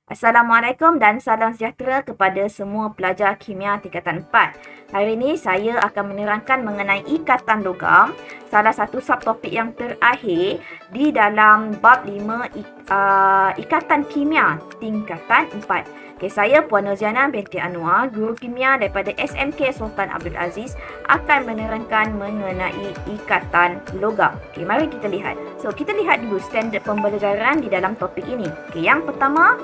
Assalamualaikum dan salam sejahtera kepada semua pelajar kimia tingkatan 4. Hari ini saya akan menerangkan mengenai ikatan logam, salah satu subtopik yang terakhir di dalam bab 5 ikatan kimia tingkatan 4. Okay, saya Puan Noziana binti Anwar, guru kimia daripada SMK Sultan Abdul Aziz, akan menerangkan mengenai ikatan logam. Okay, mari kita lihat. So, kita lihat dulu standard pembelajaran di dalam topik ini. Okay, yang pertama,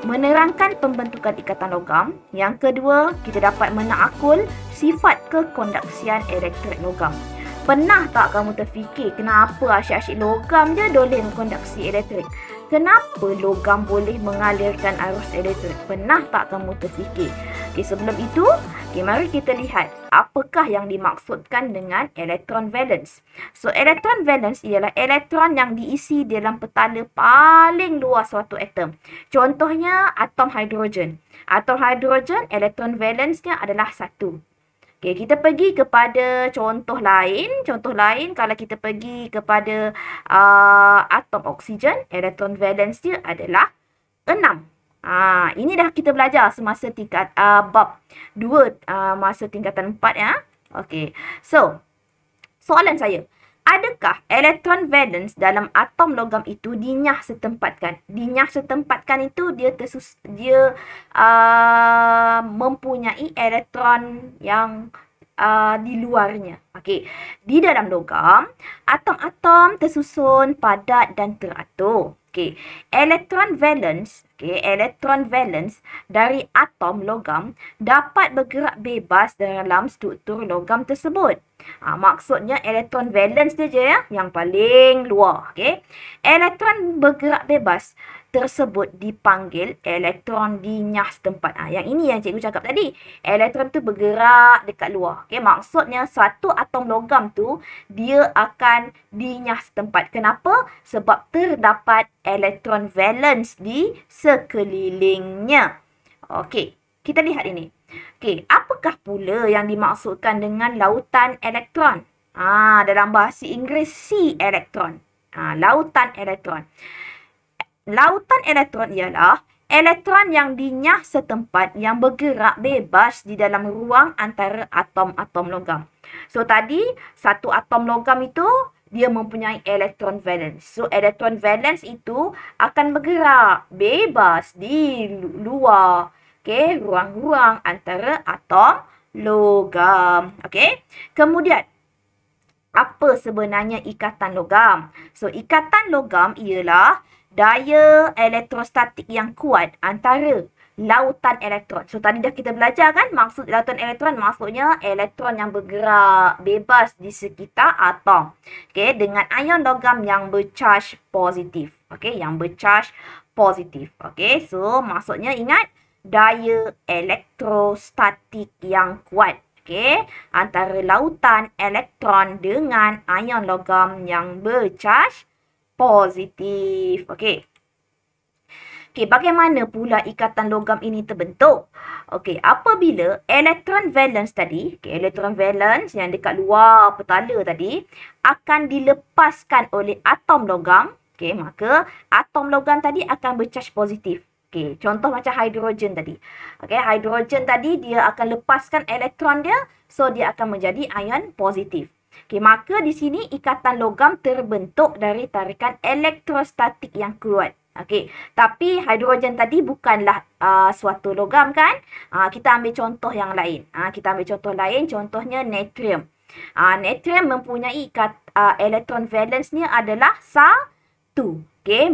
menerangkan pembentukan ikatan logam. Yang kedua, kita dapat menakul sifat kekondaksian elektrik logam. Pernah tak kamu terfikir kenapa asyik-asyik logam je boleh mengkondaksi elektrik? Kenapa logam boleh mengalirkan arus elektrik? Pernah tak kamu terfikir? Sebelum itu, mari kita lihat apakah yang dimaksudkan dengan elektron valence. So, elektron valence ialah elektron yang diisi dalam petala paling luar suatu atom. Contohnya, atom hidrogen. Atom hidrogen, elektron valence-nya adalah 1. Kita pergi kepada contoh lain. Contoh lain, kalau kita pergi kepada atom oksigen, elektron valence dia adalah 6. Ini dah kita belajar semasa tingkat bab 2 masa tingkatan 4 ya. Okey. So, soalan saya, adakah elektron valence dalam atom logam itu dinyah setempatkan? Dinyah setempatkan itu dia mempunyai elektron yang di luarnya. Okey. Di dalam logam, atom-atom tersusun padat dan teratur. Okey. Elektron valence dari atom logam dapat bergerak bebas dalam struktur logam tersebut. Maksudnya elektron valence dia je ya, yang paling luar. Okey. Elektron bergerak bebas tersebut dipanggil elektron dinyah setempat. Yang ini yang cikgu cakap tadi. Elektron tu bergerak dekat luar. Okey, maksudnya satu atom logam tu dia akan dinyah setempat. Kenapa? Sebab terdapat elektron valence di sekelilingnya. Okey, kita lihat ini. Okey, apakah pula yang dimaksudkan dengan lautan elektron? Dalam bahasa Inggeris sea elektron. Lautan elektron. Lautan elektron ialah elektron yang dinyah setempat yang bergerak bebas di dalam ruang antara atom-atom logam. So, tadi satu atom logam itu dia mempunyai elektron valence. So, elektron valence itu akan bergerak bebas di luar ruang-ruang antara atom logam. Kemudian, apa sebenarnya ikatan logam? So, ikatan logam ialah daya elektrostatik yang kuat antara lautan elektron. So, tadi dah kita belajar kan, maksud lautan elektron maksudnya elektron yang bergerak bebas di sekitar atom. Dengan ion logam yang bercharge positif. Yang bercharge positif. So maksudnya ingat daya elektrostatik yang kuat. Antara lautan elektron dengan ion logam yang bercharge positif. Bagaimana pula ikatan logam ini terbentuk? Apabila elektron valence tadi, elektron valence yang dekat luar petala tadi akan dilepaskan oleh atom logam, maka atom logam tadi akan bercharge positif. Contoh macam hidrogen tadi. Hidrogen tadi dia akan lepaskan elektron dia, so dia akan menjadi ion positif. Maka di sini ikatan logam terbentuk dari tarikan elektrostatik yang kuat. Tapi hidrogen tadi bukanlah suatu logam kan? Kita ambil contoh yang lain. Contohnya natrium. Natrium mempunyai elektron valence-nya adalah 1.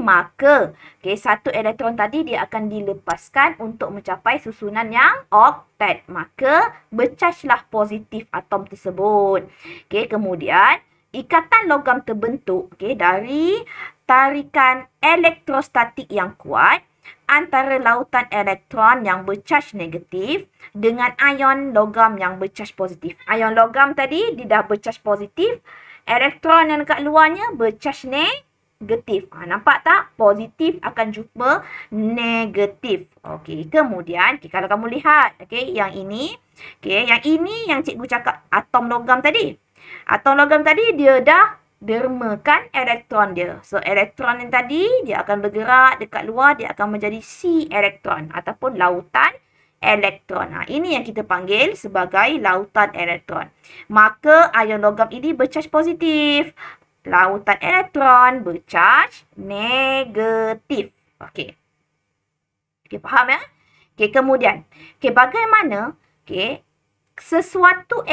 Maka satu elektron tadi dia akan dilepaskan untuk mencapai susunan yang oktet. Maka berchargelah positif atom tersebut. Kemudian ikatan logam terbentuk dari tarikan elektrostatik yang kuat antara lautan elektron yang bercharge negatif dengan ion logam yang bercharge positif. Ion logam tadi dia dah bercharge positif, elektron yang dekat luarnya bercharge negatif. Nampak tak? Positif akan jumpa negatif. Kemudian kalau kamu lihat, yang ini, yang cikgu cakap atom logam tadi. Atom logam tadi dia dah dermakan elektron dia. So, elektron yang tadi, dia akan bergerak dekat luar, dia akan menjadi sea elektron ataupun lautan elektron. Ini yang kita panggil sebagai lautan elektron. Maka ion logam ini bercaj positif. Lautan elektron bercaj negatif. Okey. Okey, faham ya? Okey, kemudian. Okey, bagaimana sesuatu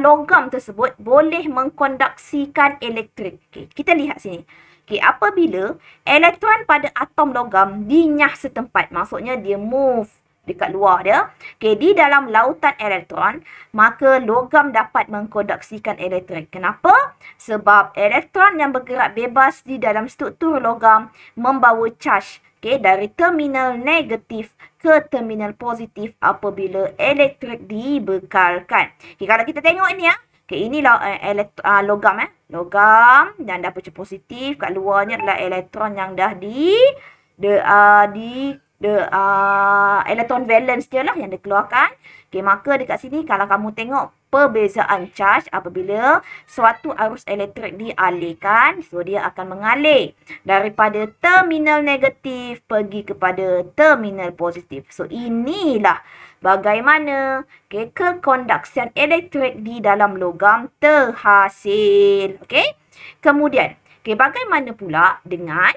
logam tersebut boleh mengkonduksikan elektrik. Okay, kita lihat sini. Okay, apabila elektron pada atom logam dinyah setempat, maksudnya dia move dekat luar dia. Okay, di dalam lautan elektron, maka logam dapat mengkonduksikan elektrik. Kenapa? Sebab elektron yang bergerak bebas di dalam struktur logam membawa charge dari terminal negatif ke terminal positif apabila elektrik dibekalkan. Kalau kita tengok ini inilah logam logam dan dapat positif, kat luarnya adalah elektron yang dah elektron valence dia lah yang dikeluarkan. Maka dekat sini kalau kamu tengok perbezaan charge apabila suatu arus elektrik dialihkan, so dia akan mengalir daripada terminal negatif pergi kepada terminal positif. So inilah bagaimana kekonduksian elektrik di dalam logam terhasil. Kemudian bagaimana pula dengan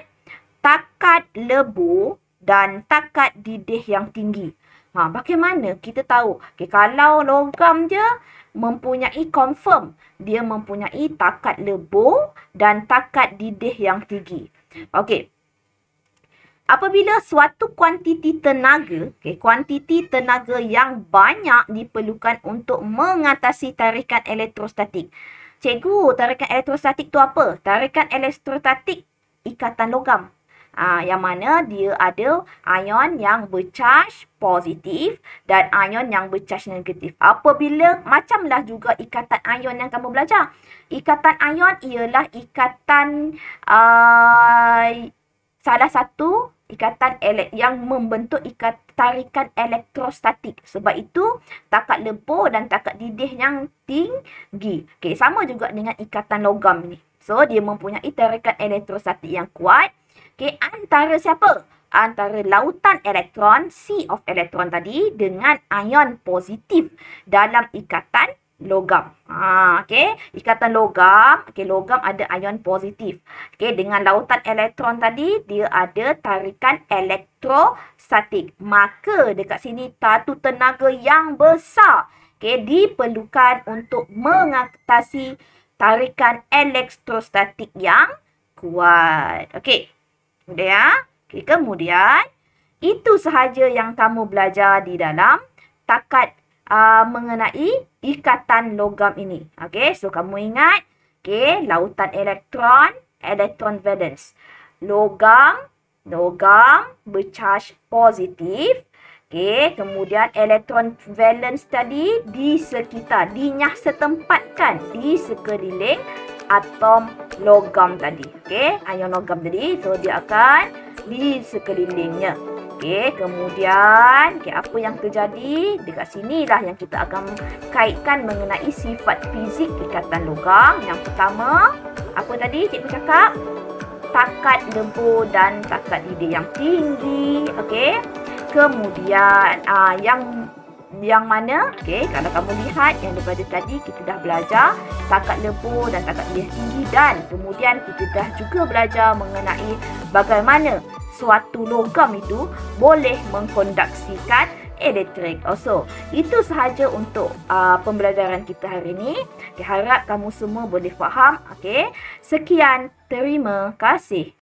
takat lebur dan takat didih yang tinggi? Bagaimana kita tahu? Kalau logam dia mempunyai confirm, dia mempunyai takat lebur dan takat didih yang tinggi. Apabila suatu kuantiti tenaga yang banyak diperlukan untuk mengatasi tarikan elektrostatik. Cikgu, tarikan elektrostatik tu apa? Tarikan elektrostatik ikatan logam. Yang mana dia ada ion yang bercaj positif dan ion yang bercaj negatif. Apabila, macamlah juga ikatan ion yang kamu belajar. Ikatan ion ialah ikatan salah satu ikatan yang membentuk tarikan elektrostatik. Sebab itu, takat lebur dan takat didih yang tinggi. Sama juga dengan ikatan logam ni. So, dia mempunyai tarikan elektrostatik yang kuat. Antara siapa? Antara lautan elektron, sea of elektron tadi dengan ion positif dalam ikatan logam. Ikatan logam, logam ada ion positif. Dengan lautan elektron tadi, dia ada tarikan elektrostatik. Maka dekat sini satu tenaga yang besar diperlukan untuk mengatasi tarikan elektrostatik yang kuat. Mudah ya? Kemudian, itu sahaja yang kamu belajar di dalam takat mengenai ikatan logam ini. So kamu ingat, lautan elektron, elektron valence. Logam bercaj positif. Kemudian elektron valence tadi di sekitar, dinyah setempatkan di sekeliling atom logam tadi. Ion logam tadi. So, dia akan di sekelilingnya. Kemudian, apa yang terjadi? Dekat sinilah yang kita akan kaitkan mengenai sifat fizik ikatan logam. Yang pertama, apa tadi cikgu cakap? Takat lebur dan takat didih yang tinggi. Kemudian, yang mana, kalau kamu lihat yang daripada tadi kita dah belajar takat lebur dan takat didih tinggi, dan kemudian kita dah juga belajar mengenai bagaimana suatu logam itu boleh mengkonduksikan elektrik. So, itu sahaja untuk pembelajaran kita hari ini. Harap kamu semua boleh faham. Sekian, terima kasih.